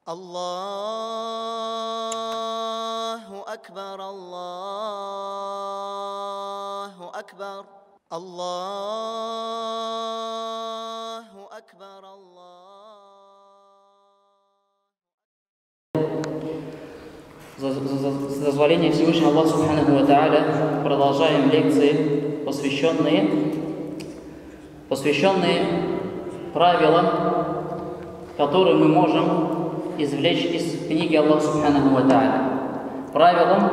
Аллаху Акбар, Аллаху Акбар, Аллаху Акбар, С дозволения Всевышнего Аллаха Субханаху ва Тааля продолжаем лекции, посвященные правилам, которые мы можем извлечь из книги Аллаха Субханаху ва Тааля. Правилам,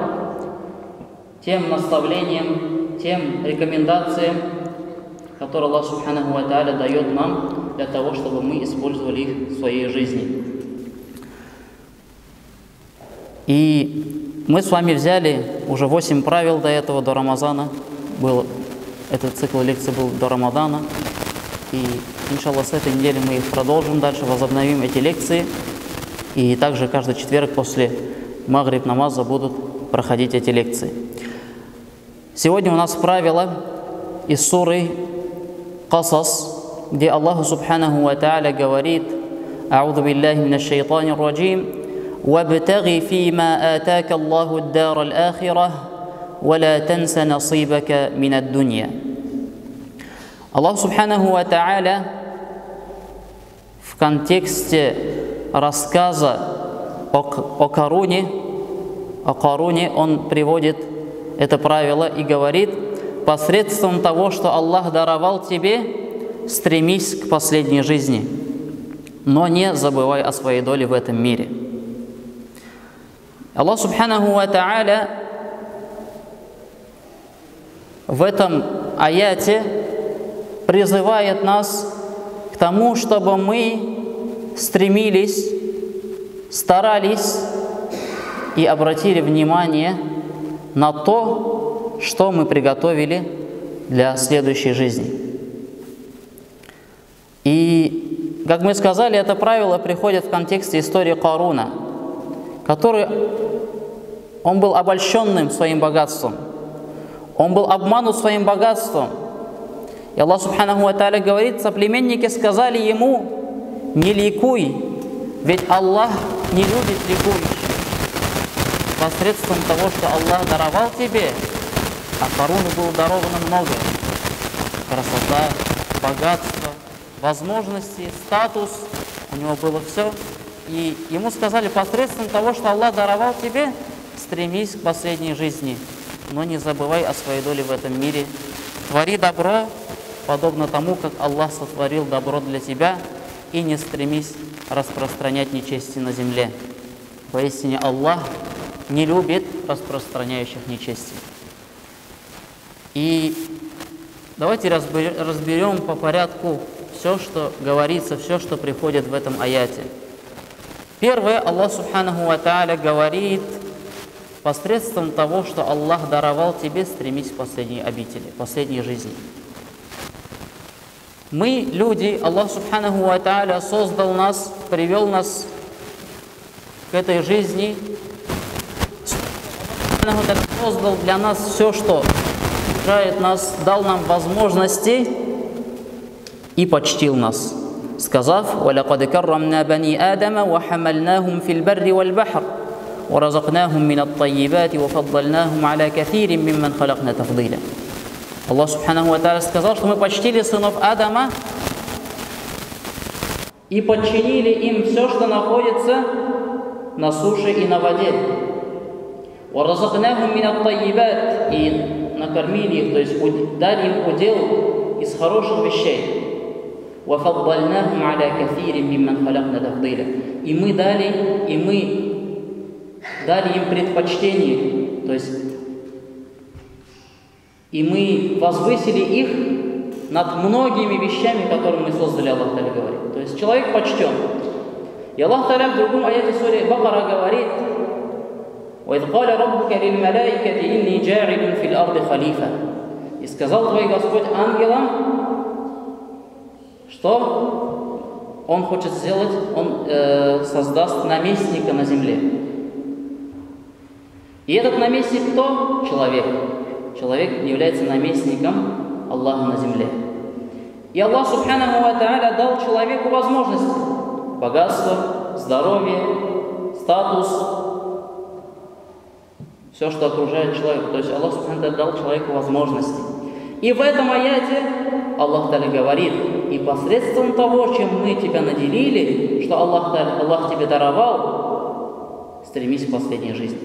тем наставлениям, тем рекомендациям, которые Аллах Субханаху ва Тааля дает нам для того, чтобы мы использовали их в своей жизни. И мы с вами взяли уже 8 правил до этого, до Рамазана. Этот цикл лекций был до Рамадана. И, иншаллах, с этой недели мы их продолжим дальше, возобновим эти лекции. И также каждый четверг после магриб намаза будут проходить эти лекции. Сегодня у нас правило из суры Касас, где Аллах Субханаху ва Тааля говорит: «А'уду биллахи минаш шайтанир раджим. وابتغ فيما آتاك الله الدار الآخرة ولا تنس نصيبك من الدنيا». Аллах Субханаху ва Тааля в контексте рассказа о Каруне, он приводит это правило и говорит: посредством того, что Аллах даровал тебе, стремись к последней жизни, но не забывай о своей доле в этом мире. Аллах Субханаху ва Тааля в этом аяте призывает нас к тому, чтобы мы стремились, старались и обратили внимание на то, что мы приготовили для следующей жизни. И, как мы сказали, это правило приходит в контексте истории Каруна, он был обольщенным своим богатством, он был обманут своим богатством. И Аллах Субханаху ва Тааля говорит: соплеменники сказали ему: не ликуй, ведь Аллах не любит ликующих. Посредством того, что Аллах даровал тебе, а Каруну было даровано многое: красота, богатство, возможности, статус, у него было все. И ему сказали: посредством того, что Аллах даровал тебе, стремись к последней жизни, но не забывай о своей доле в этом мире. Твори добро, подобно тому, как Аллах сотворил добро для тебя, и не стремись распространять нечестие на земле. Поистине Аллах не любит распространяющих нечестие. И давайте разберем по порядку все, что говорится, все, что приходит в этом аяте. Первое, Аллах Субханаху ва Тааля говорит: посредством того, что Аллах даровал тебе, стремись к последней обители, последней жизни. Мы, люди, Аллах Субханаху ва Тааля создал нас, привел нас к этой жизни. Аллах создал для нас все, что окружает нас, дал нам возможности и почтил нас, сказав: «Валякад каррамна бани Адама, ва хамальнахум фил барри валь бахр, ва разакнахум минат таййибати, ва фаддальнахум аля кафирин мимман халакна тафдиля». Аллах Субханаху ва Тааля сказал, что мы почтили сынов Адама и подчинили им все, что находится на суше и на воде. «Ва разакнахум минат таййибати», и накормили их, то есть дали им удел из хороших вещей. И мы дали им предпочтение, то есть и мы возвысили их над многими вещами, которые мы создали, Аллах Та'аля говорит. То есть человек почтен. И Аллах Та'аля в другом аяте суре Бакара говорит: «وَإِذْ قَالَ رَبُّكَ لِلْمَلَائِكَةِ إِنِّي جَاعِلٌ فِي الْأَرْضِ خَلِيفَةً». И сказал твой Господь ангелам, что Он хочет сделать, Он создаст наместника на земле. И этот наместник кто? Человек. Человек является наместником Аллаха на земле. И Аллах Субханаху ва Тааля дал человеку возможности: богатство, здоровье, статус, все, что окружает человека. То есть Аллах Субхану дал человеку возможности. И в этом аяте Аллах Та'аля говорит: и посредством того, чем мы тебя наделили, что Аллах тебе даровал, стремись к последней жизни.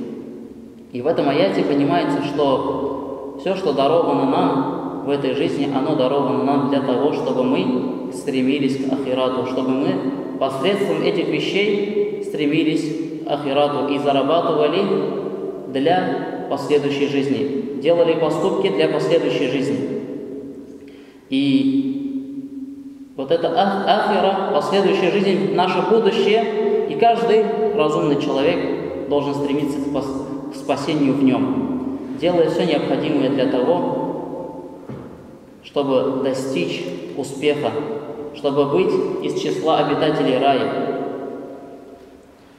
И в этом аяте понимается, что все, что даровано нам в этой жизни, оно даровано нам для того, чтобы мы стремились к ахирату, чтобы мы посредством этих вещей стремились к ахирату и зарабатывали для последующей жизни, делали поступки для последующей жизни. И вот это ахира, последующая жизнь, наше будущее, и каждый разумный человек должен стремиться к спасению в нем, делая все необходимое для того, чтобы достичь успеха, чтобы быть из числа обитателей рая.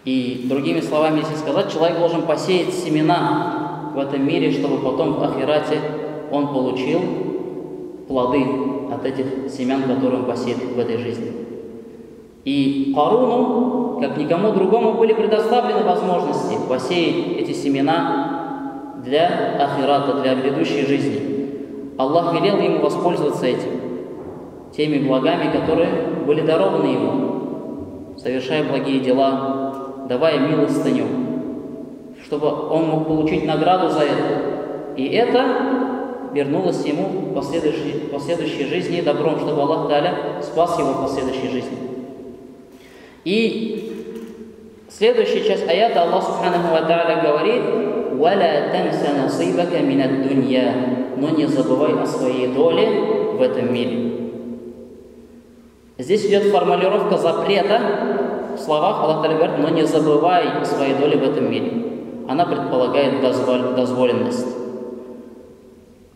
И другими словами, если сказать, человек должен посеять семена в этом мире, чтобы потом в ахирате он получил плоды от этих семян, которые он посеет в этой жизни. И Каруну, как никому другому, были предоставлены возможности посеять эти семена для ахирата, для грядущей жизни. Аллах велел ему воспользоваться этим, теми благами, которые были дарованы ему, совершая благие дела, давая милостыню, чтобы он мог получить награду за это. И это вернулось ему в последующей жизни добром, чтобы Аллах Та'аля спас его в последующей жизни. И следующая часть аята Аллах Субханаху ва Та'аля говорит: «Валя танса насибака минад дунья», но не забывай о своей доле в этом мире. Здесь идет формулировка запрета. В словах Аллах Та'аля говорит: но не забывай о своей доле в этом мире. Она предполагает дозволенность.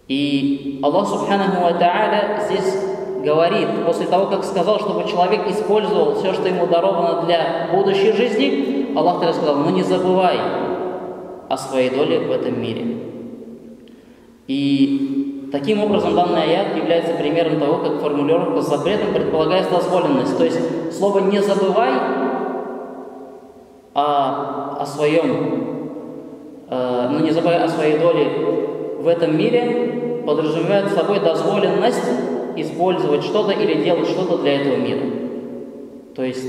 И Аллах Субханаху ва Та'аля здесь говорит, после того, как сказал, чтобы человек использовал все, что ему даровано для будущей жизни, Аллах Та'аля сказал: ну не забывай о своей доле в этом мире. И таким образом данный аят является примером того, как формулировка с запретом предполагает дозволенность. То есть слово «не забывай» о своем, не забывай о своей доле в этом мире подразумевает собой дозволенность использовать что-то или делать что-то для этого мира. То есть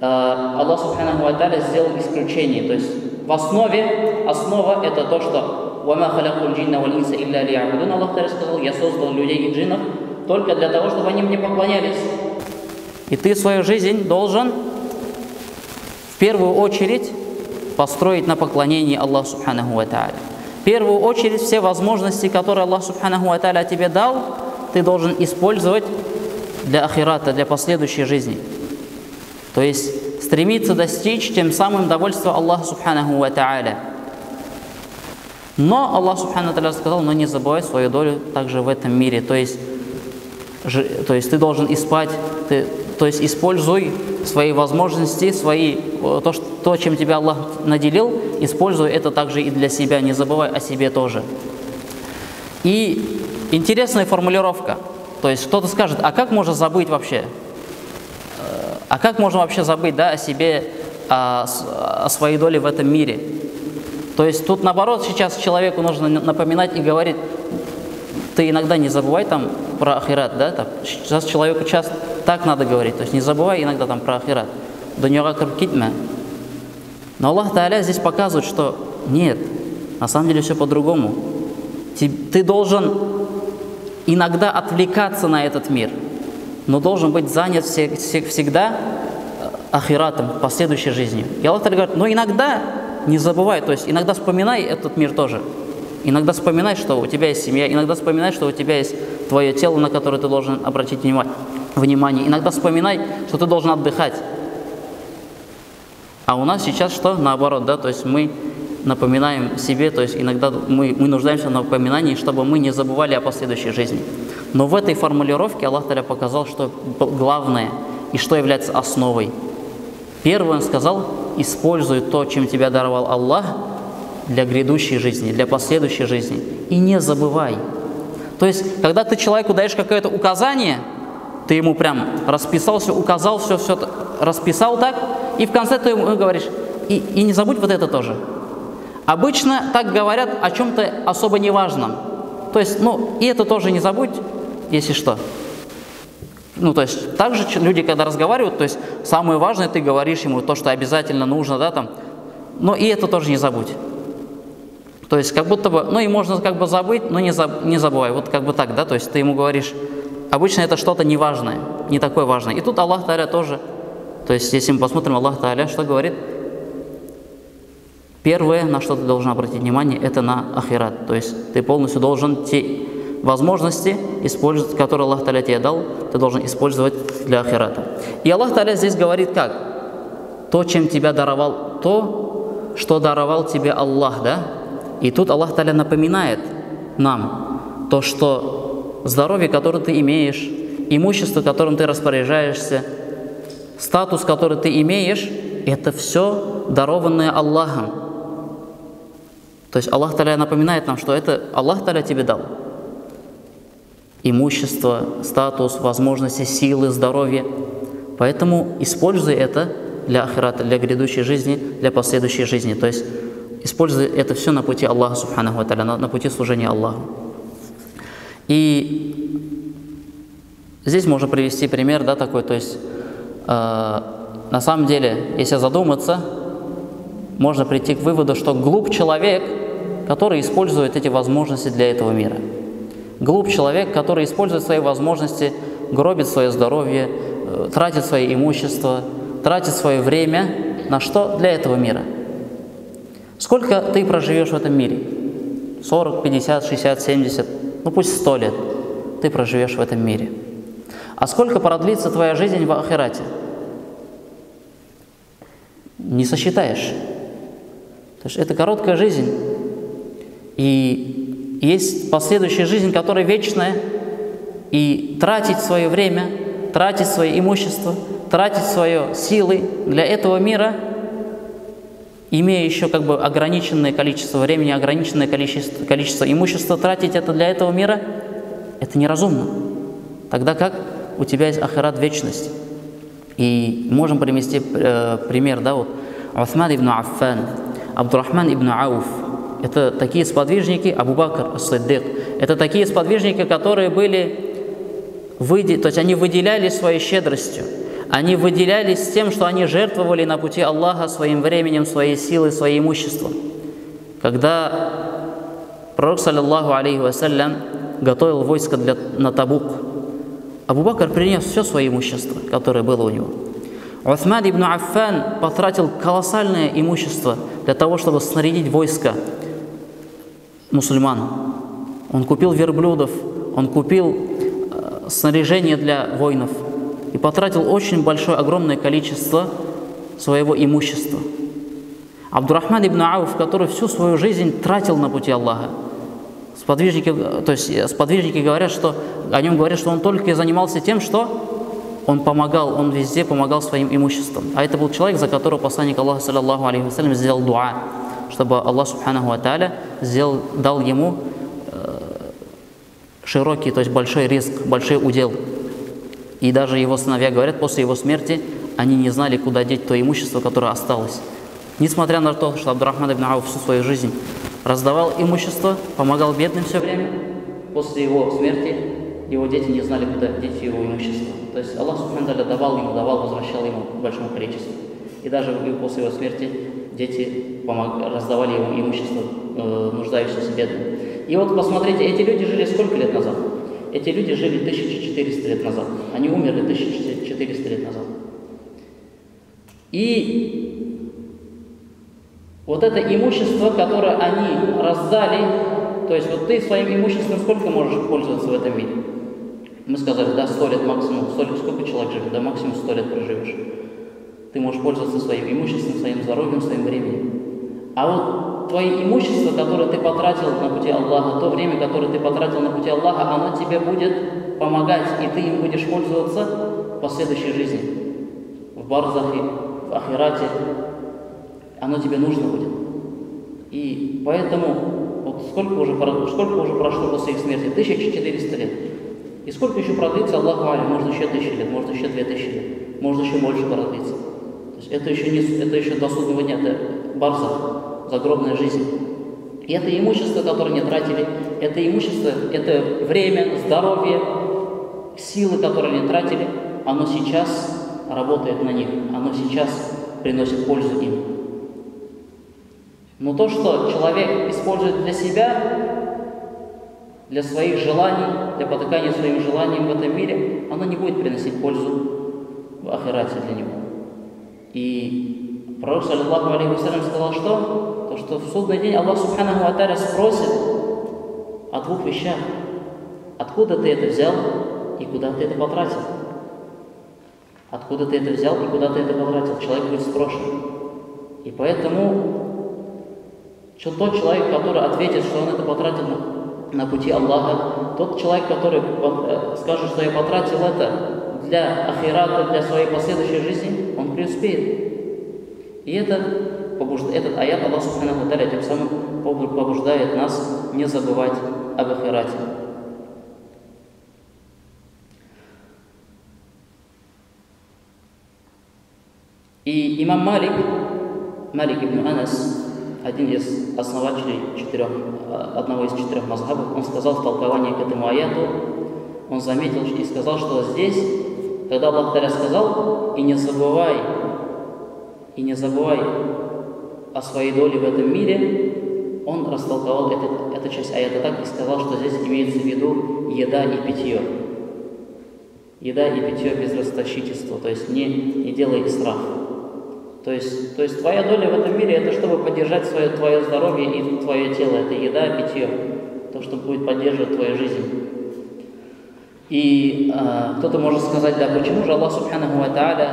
Аллах Субханаху ва Та'аля сделал исключение. То есть основа это то, что «Вама халякул джинна валь инса илля ли'абудун». Аллах Та'аля сказал: я создал людей и джиннов только для того, чтобы они мне поклонялись. И ты свою жизнь должен в первую очередь построить на поклонении Аллаху Субханаху ва Та'аля. В первую очередь все возможности, которые Аллах Субханаху ва Та'аля тебе дал, ты должен использовать для ахирата, для последующей жизни. То есть стремиться достичь тем самым довольства Аллаха Субханаху ва Та'аля. Но Аллах Субханаху ва Та'аля сказал: но не забывай свою долю также в этом мире. То есть ты должен используй свои возможности, то, чем тебя Аллах наделил, используй это также и для себя, не забывай о себе тоже. И интересная формулировка. То есть кто-то скажет: а как можно забыть вообще? А как можно вообще забыть, да, о себе, о своей доле в этом мире? То есть тут наоборот сейчас человеку нужно напоминать и говорить: ты иногда не забывай там про ахират, да? Так, сейчас человеку часто так надо говорить, то есть не забывай иногда там про ахират. Но Аллах Та'аля здесь показывает, что нет, на самом деле все по-другому. Ты должен иногда отвлекаться на этот мир, но должен быть занят всегда ахиратом, последующей жизнью. И Аллах Та'аля говорит: но иногда не забывай, то есть иногда вспоминай этот мир тоже. Иногда вспоминай, что у тебя есть семья, иногда вспоминай, что у тебя есть твое тело, на которое ты должен обратить внимание. Иногда вспоминай, что ты должен отдыхать. А у нас сейчас что? Наоборот, да, то есть мы напоминаем себе, то есть иногда мы нуждаемся в напоминании, чтобы мы не забывали о последующей жизни. Но в этой формулировке Аллах Та'аля показал, что главное и что является основой. Первое Он сказал: используй то, чем тебя даровал Аллах, для грядущей жизни, для последующей жизни. И не забывай. То есть, когда ты человеку даешь какое-то указание, ты ему прям расписал все, указал все расписал так, и в конце ты ему говоришь, и не забудь вот это тоже. Обычно так говорят о чем-то особо неважном. То есть, и это тоже не забудь, если что. То есть, также люди, когда разговаривают, то есть, самое важное, ты говоришь ему то, что обязательно нужно, да, там, но и это тоже не забудь. То есть, как будто бы, и можно как бы забыть, но не забывай, вот как бы так, да, то есть, ты ему говоришь, обычно это что-то неважное, не такое важное. И тут Аллах Тааля тоже, то есть, если мы посмотрим, Аллах Тааля что говорит? Первое, на что ты должен обратить внимание, это на ахират. То есть ты полностью должен те возможности использовать, которые Аллах Тааля тебе дал, ты должен использовать для ахирата. И Аллах Тааля здесь говорит как? То, чем тебя даровал, то, что даровал тебе Аллах, да? И тут Аллах Тааля напоминает нам то, что здоровье, которое ты имеешь, имущество, которым ты распоряжаешься, статус, который ты имеешь, это все дарованное Аллахом. То есть Аллах Тааля напоминает нам, что это Аллах Тааля тебе дал. Имущество, статус, возможности, силы, здоровье. Поэтому используй это для ахирата, для грядущей жизни, для последующей жизни. То есть используй это все на пути Аллаха Субханаху ва Тааля, на пути служения Аллаху. И здесь можно привести пример, да, такой, то есть на самом деле, если задуматься, можно прийти к выводу, что глуп человек, который использует эти возможности для этого мира. Глуп человек, который использует свои возможности, гробит свое здоровье, тратит свое имущество, тратит свое время на что? Для этого мира. Сколько ты проживешь в этом мире? 40, 50, 60, 70, пусть 100 лет ты проживешь в этом мире. А сколько продлится твоя жизнь в ахирате? Не сосчитаешь. То есть это короткая жизнь. И есть последующая жизнь, которая вечная. И тратить свое время, тратить свое имущество, тратить свои силы для этого мира, имея еще как бы ограниченное количество времени, ограниченное количество имущества, тратить это для этого мира, это неразумно. Тогда как у тебя есть ахират, вечность. И можем привести пример, да, вот Усман ибн Аффан, Абдурахман ибн Ауф. Это такие сподвижники, Абу Бакр ас-Сиддик. Это такие сподвижники, которые то есть они выделялись своей щедростью. Они выделялись тем, что они жертвовали на пути Аллаха своим временем, своей силой, своим имуществом. Когда пророк, саллаллаху алейхи вассалям, готовил войско на Табук, Абу Бакр принес все свое имущество, которое было у него. Усман ибн Аффан потратил колоссальное имущество для того, чтобы снарядить войско мусульман. Он купил верблюдов, он купил снаряжение для воинов и потратил очень большое, огромное количество своего имущества. Абдурахман ибн Ауф, который всю свою жизнь тратил на пути Аллаха. Сподвижники говорят, что о нем говорят, что он только и занимался тем, что он помогал, он везде помогал своим имуществом. А это был человек, за которого посланник Аллаха, саллаллаху алейхи вассалям, сделал дуа, чтобы Аллах субханаху ва тааля дал ему широкий, то есть большой риск, большой удел. И даже его сыновья говорят, после его смерти они не знали, куда деть то имущество, которое осталось. Несмотря на то, что Абдурахман ибн Ауф всю свою жизнь раздавал имущество, помогал бедным все время, после его смерти его дети не знали, куда деть его имущество. То есть Аллах субхану тааля давал, возвращал ему в большом количестве. И даже после его смерти дети раздавали ему имущество нуждающимся бедным. И вот посмотрите, эти люди жили сколько лет назад? Эти люди жили 1400 лет назад. Они умерли 1400 лет назад. И вот это имущество, которое они раздали, то есть вот ты своим имуществом сколько можешь пользоваться в этом мире? Мы сказали, да, 100 лет максимум. 100 лет, сколько человек живет? Да, максимум 100 лет проживешь. Ты можешь пользоваться своим имуществом, своим здоровьем, своим временем. А вот твое имущество, которое ты потратил на пути Аллаха, то время, которое ты потратил на пути Аллаха, оно тебе будет помогать, и ты им будешь пользоваться в последующей жизни. В барзахе, в ахирате. Оно тебе нужно будет. И поэтому, вот сколько уже прошло после их смерти? 1400 лет. И сколько еще продлится, Аллаху алям, может еще 1000 лет, может еще 2000 лет, может еще больше продлится. То есть это еще до судного дня, это барзах, загробная жизнь. И это имущество, которое не тратили, это имущество, это время, здоровье, силы, которые они тратили, оно сейчас работает на них, оно сейчас приносит пользу им. Но то, что человек использует для себя, для своих желаний, для потакания своим желаниям в этом мире, оно не будет приносить пользу в ахирате для него. И пророк, саллаллаху алейхи вассалям, сказал, что? То, что в судный день Аллах субханаху ва тааля спросит о двух вещах. Откуда ты это взял и куда ты это потратил? Откуда ты это взял и куда ты это потратил? Человек будет спрошен. И поэтому тот человек, который ответит, что он это потратил на пути Аллаха, тот человек, который скажет, что я потратил это для ахирата, для своей последующей жизни, он преуспеет. И этот аят Аллах субханаху ва тааля тем самым побуждает нас не забывать об ахирате. И имам Малик ибн Анас, один из основателей одного из четырех мазхабов, он сказал в толковании к этому аяту, он заметил и сказал, что здесь, когда Аллах Та'аля сказал, и не забывай о своей доле в этом мире, он растолковал эту часть аята так и сказал, что здесь имеется в виду еда и питье. Еда и питье без расточительства, то есть не делай исраф. То есть твоя доля в этом мире – это чтобы поддержать твое здоровье и твое тело. Это еда, питье, то, что будет поддерживать твою жизнь. И кто-то может сказать, да, почему же Аллах субханаху ва тааля,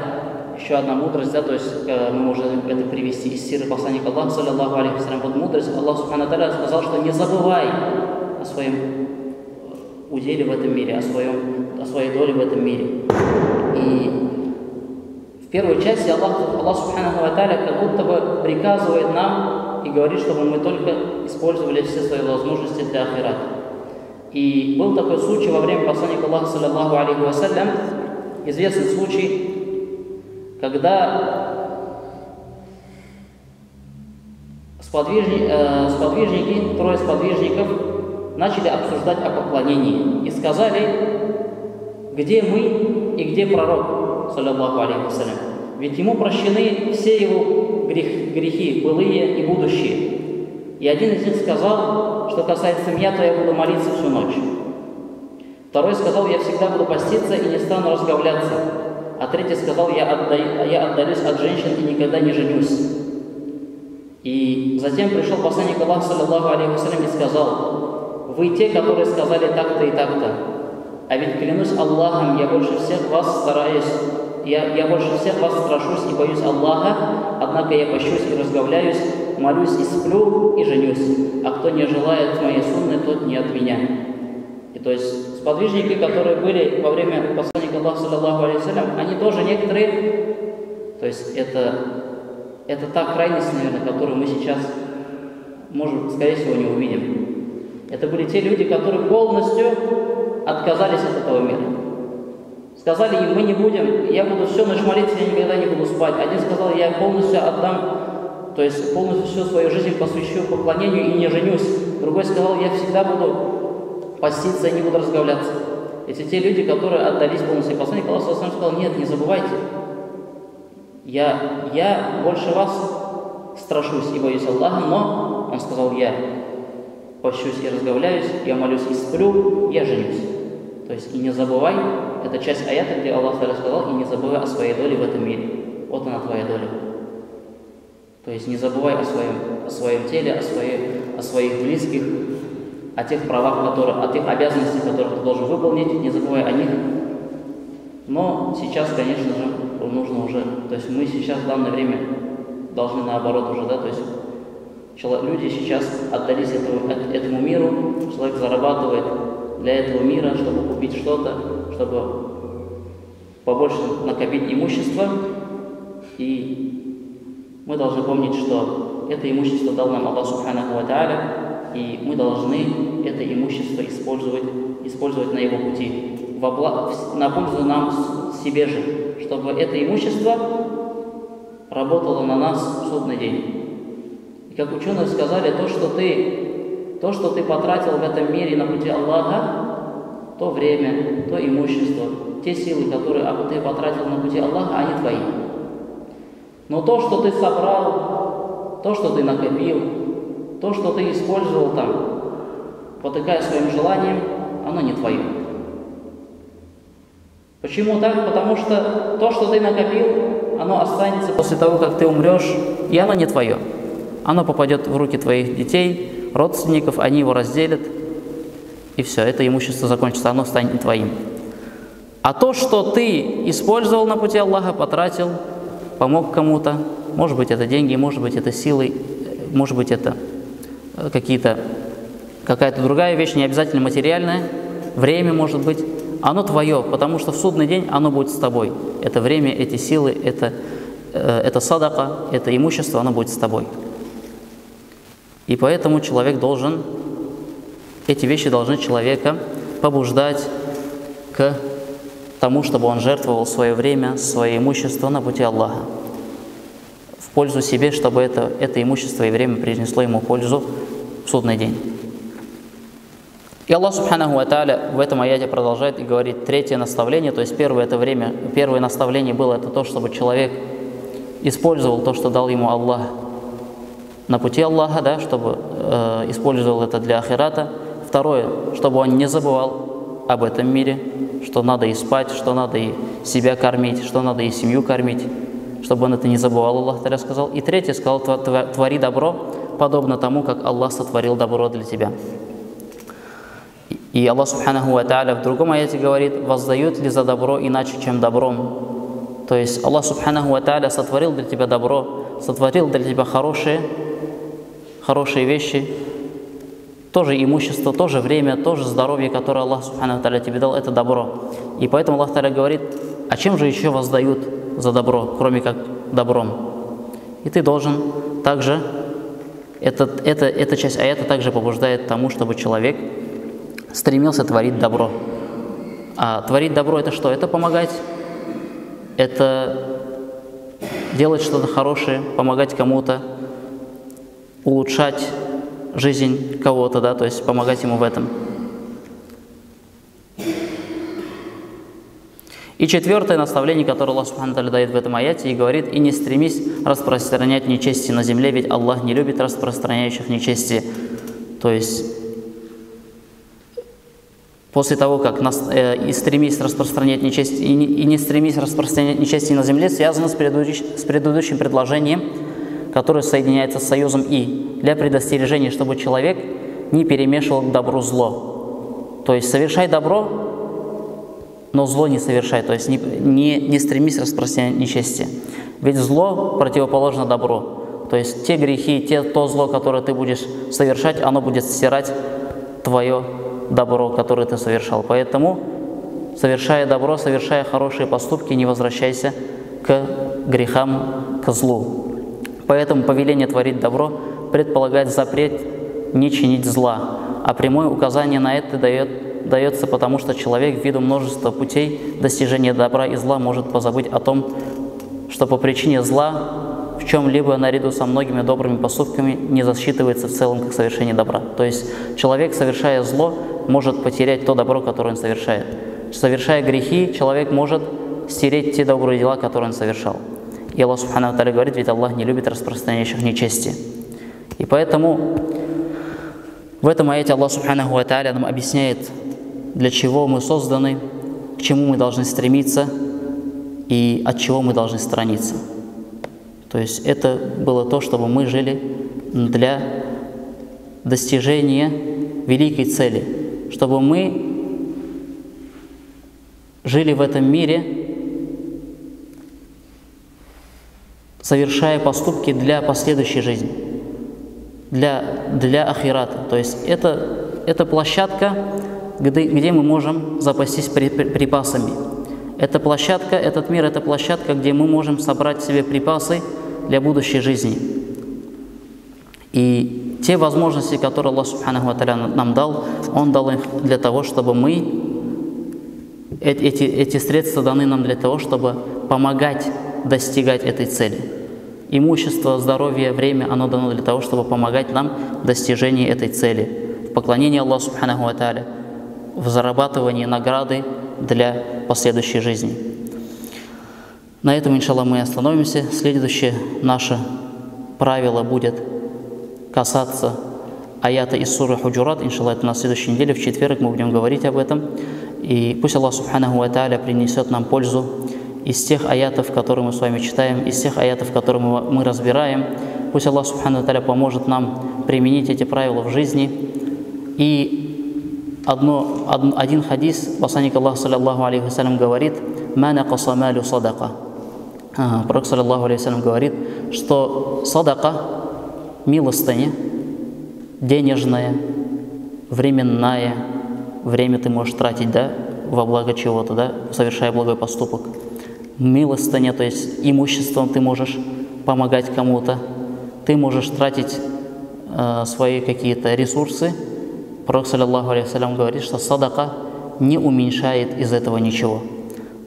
еще одна мудрость, да, то есть мы можем это привести из сиры посланника Аллаха, саллаллаху алейхи вассалям. Вот мудрость Аллах субханаху ва тааля сказал, что не забывай о своем уделе в этом мире, о своей доле в этом мире. И в первой части Аллах субханаху ва тааля как будто бы приказывает нам и говорит, чтобы мы только использовали все свои возможности для ахирата. И был такой случай во время посланника Аллаха, саллаллаху алейхи вассалям, известный случай, когда трое сподвижников начали обсуждать о поклонении и сказали, где мы и где пророк, саллаллаху алейхи вассалям. Ведь ему прощены все его грехи, былые и будущие. И один из них сказал, что касается меня, то я буду молиться всю ночь. Второй сказал, я всегда буду поститься и не стану разговляться. А третий сказал, я отдалюсь от женщин и никогда не женюсь. И затем пришел посланник Аллаха, саллаллаху алейхи вассалям, и сказал, вы те, которые сказали так-то и так-то. А ведь клянусь Аллахом, я больше всех вас стараюсь, я больше всех вас страшусь и боюсь Аллаха, однако я пощусь и разговляюсь, молюсь и сплю и женюсь. А кто не желает моей сунны, тот не от меня. И то есть сподвижники, которые были во время посланника Аллаха, саллаллаху алейхи вассалям, они тоже некоторые, то есть это та крайность, наверное, которую мы сейчас, скорее всего, не увидим. Это были те люди, которые полностью отказались от этого мира. Сказали им, мы не будем, я буду всю ночь молиться, я никогда не буду спать. Один сказал, я полностью отдам, то есть полностью всю свою жизнь посвящу поклонению и не женюсь. Другой сказал, я всегда буду поститься и не буду разговляться. Эти те люди, которые отдались полностью. Посланник Аллаха сказал, нет, не забывайте. Я больше вас страшусь и боюсь Аллаха, но, он сказал, я пощусь и разговляюсь, я молюсь и сплю, я женюсь. То есть и не забывай, это часть аята, где Аллах сказал, и не забывай о своей доле в этом мире. Вот она твоя доля. То есть не забывай о своем теле, о своих близких, о тех правах, о тех обязанностях, которые ты должен выполнить, не забывай о них. Но сейчас, конечно же, нужно уже, то есть мы сейчас в данное время должны наоборот уже, да, то есть люди сейчас отдались этому миру, человек зарабатывает для этого мира, чтобы купить что-то, чтобы побольше накопить имущество, и мы должны помнить, что это имущество дал нам Аллах субханаху ва тааля, и мы должны это имущество использовать на его пути, на пользу нам себе же, чтобы это имущество работало на нас в судный день. И как ученые сказали, то, что ты потратил в этом мире на пути Аллаха, то время, то имущество, те силы, которые ты потратил на пути Аллаха, они твои. Но то, что ты собрал, то, что ты накопил, то, что ты использовал там, потыкая своим желанием, оно не твое. Почему так? Потому что то, что ты накопил, оно останется после того, как ты умрешь, и оно не твое. Оно попадет в руки твоих детей, родственников, они его разделят, и все, это имущество закончится, оно станет не твоим. А то, что ты использовал на пути Аллаха, потратил, помог кому-то, может быть, это деньги, может быть, это силы, может быть, это какая-то другая вещь, не обязательно материальная, время, может быть, оно твое, потому что в судный день оно будет с тобой. Это время, эти силы, это садака, это имущество, оно будет с тобой. И поэтому эти вещи должны человека побуждать к тому, чтобы он жертвовал свое время, свое имущество на пути Аллаха, в пользу себе, чтобы это имущество и время принесло ему пользу в судный день. И Аллах Субханаху ва Тааля в этом аяте продолжает и говорит третье наставление, то есть первое наставление было это то, чтобы человек использовал то, что дал ему Аллах на пути Аллаха, да, чтобы использовал это для ахирата. Второе, чтобы он не забывал об этом мире, что надо и спать, что надо и себя кормить, что надо и семью кормить, чтобы он это не забывал, Аллах Та'аля сказал. И третье, сказал, твори добро, подобно тому, как Аллах сотворил добро для тебя. И Аллах Субханаху ва Тааля в другом аяте говорит, воздают ли за добро иначе, чем добром. То есть Аллах Субханаху ва Тааля сотворил для тебя добро, сотворил для тебя хорошие вещи, тоже имущество, тоже время, тоже здоровье, которое Аллах Субханаху ва Тааля тебе дал, это добро. И поэтому Аллах Тааля говорит, а чем же еще воздают за добро, кроме как добром? И ты должен также, эта часть аята также побуждает тому, чтобы человек стремился творить добро. А творить добро — это что? Это помогать, это делать что-то хорошее, помогать кому-то, улучшать жизнь кого-то, да, то есть помогать ему в этом. И четвертое наставление, которое Аллах Субхану Тааля дает в этом аяте, и говорит, и не стремись распространять нечестие на земле, ведь Аллах не любит распространяющих нечестие. То есть после того, как и стремись распространять нечестие, и не стремись распространять нечестие на земле, связано с предыдущим предложением, которое соединяется с союзом «и», для предостережения, чтобы человек не перемешивал к добру зло. То есть совершай добро, но зло не совершай, то есть не стремись распространять нечестие. Ведь зло противоположно добру. То есть те грехи, то зло, которое ты будешь совершать, оно будет стирать твое добро, которое ты совершал. Поэтому, совершая добро, совершая хорошие поступки, не возвращайся к грехам, к злу. Поэтому повеление творить добро предполагает запрет не чинить зла, а прямое указание на это дается, потому что человек ввиду множества путей достижения добра и зла может позабыть о том, что по причине зла в чем-либо наряду со многими добрыми поступками не засчитывается в целом как совершение добра. То есть человек, совершая зло, может потерять то добро, которое он совершает. Совершая грехи, человек может стереть те добрые дела, которые он совершал. И Аллах Субхану Тааля говорит, ведь Аллах не любит распространяющих нечестие. И поэтому в этом аяте Аллах Субхану Тааля нам объясняет, для чего мы созданы, к чему мы должны стремиться и от чего мы должны сторониться. То есть это было то, чтобы мы жили для достижения великой цели, чтобы мы жили в этом мире, совершая поступки для последующей жизни, для ахирата. То есть это площадка, где мы можем запастись припасами. Эта площадка, этот мир – это площадка, где мы можем собрать себе припасы для будущей жизни. И те возможности, которые Аллах Субханаху ва Тааля нам дал, Он дал их для того, чтобы эти средства даны нам для того, чтобы помогать достигать этой цели. имущество, здоровье, время, оно дано для того, чтобы помогать нам в достижении этой цели, в поклонении Аллаху Субханаху ва Тааля, в зарабатывании награды для последующей жизни. На этом, иншаллах, мы остановимся. Следующее наше правило будет касаться аята из суры Худжурат. Иншаллах, это на следующей неделе, в четверг мы будем говорить об этом. И пусть Аллах Субханаху ва Тааля принесет нам пользу из тех аятов, которые мы с вами читаем, из тех аятов, которые мы разбираем. Пусть Аллах Субханаху ва Тааля поможет нам применить эти правила в жизни. И один хадис, посланник Аллаха, саллаллаху алейхи вассалям, говорит: «Ма накаса малю садака». Пророк, саллаллаху алейхи вассалям, говорит, что садака, милостыня, денежная, временная, время ты можешь тратить, да, во благо чего-то, да, совершая благой поступок. Милостыня, то есть имуществом ты можешь помогать кому-то, ты можешь тратить свои какие-то ресурсы. Пророк, саллаллаху алейхи вассалям, говорит, что садака не уменьшает из этого ничего.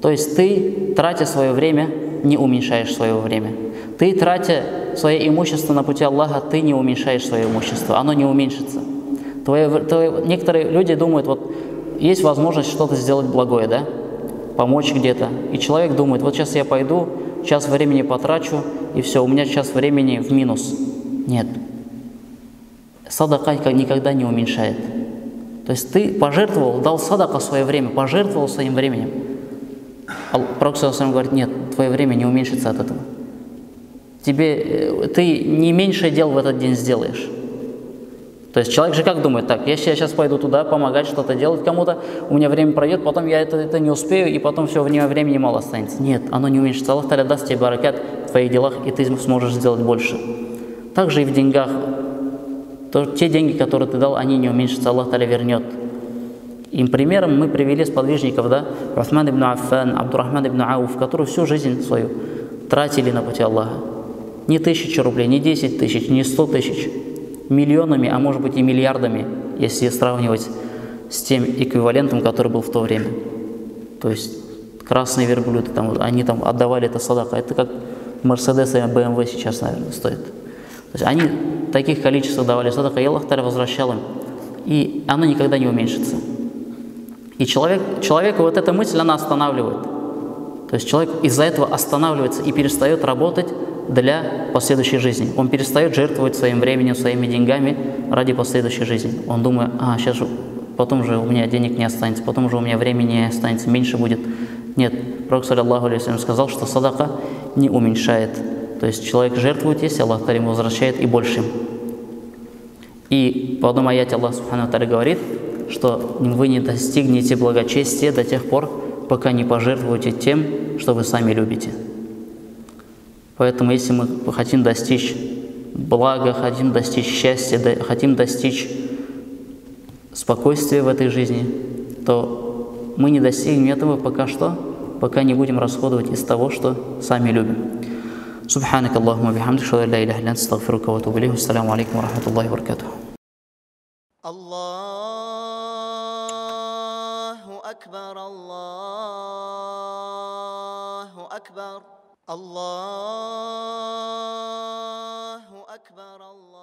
То есть ты, тратя свое время, не уменьшаешь свое время. Ты, тратя свое имущество на пути Аллаха, ты не уменьшаешь свое имущество, оно не уменьшится. Некоторые люди думают, вот есть возможность что-то сделать благое, да, помочь где-то. И человек думает, вот сейчас я пойду, час времени потрачу, и все, у меня час времени в минус. Нет. Садака никогда не уменьшает. То есть ты пожертвовал, дал садака свое время, пожертвовал своим временем. Пророк говорит: нет, твое время не уменьшится от этого. Ты не меньшее дело в этот день сделаешь. То есть человек же как думает: так, если я сейчас пойду туда помогать, что-то делать кому-то, у меня время пройдет, потом я это не успею, и потом все, времени мало останется. Нет, оно не уменьшится. Аллах Та'аля даст тебе баракат в твоих делах, и ты сможешь сделать больше. Также и в деньгах. Те деньги, которые ты дал, они не уменьшатся, Аллах Та'аля вернет. Им примером мы привели сподвижников, да, Усман ибн Аффан, Абдурахман ибн Ауф, которые всю жизнь свою тратили на пути Аллаха. Не 1000 рублей, не 10 тысяч, не 100 тысяч, миллионами, а может быть и миллиардами, если сравнивать с тем эквивалентом, который был в то время. То есть красные верблюды, они отдавали это садака. Это как Мерседес и БМВ сейчас, наверное, стоит. То есть они таких количеств давали садака, и Аллах Та'аля возвращал им. И оно никогда не уменьшится. И человека вот эта мысль, она останавливает. То есть человек из-за этого останавливается и перестает работать для последующей жизни. Он перестает жертвовать своим временем, своими деньгами ради последующей жизни. Он думает: сейчас же, потом же у меня денег не останется, потом же у меня времени не останется, меньше будет. Нет, Пророк, саллаллаху алейхи вассалям, сказал, что садака не уменьшает. То есть человек жертвует, если Аллах Та'аля ему возвращает и больше. И по одному аяте Аллах Субхану Та'аля говорит, что вы не достигнете благочестия до тех пор, пока не пожертвуете тем, что вы сами любите. Поэтому, если мы хотим достичь блага, хотим достичь счастья, хотим достичь спокойствия в этой жизни, то мы не достигнем этого пока не будем расходовать из того, что сами любим. Субханак Аллахумма бихамдик, шаду ан ла иляха илля анта, астагфирука ва атубу илейх. Ассаламу алейкум ва рахматуллахи ва баракатух. Аллаху акбар, Аллаху акбар, Аллаху акбар, Аллаху акбар.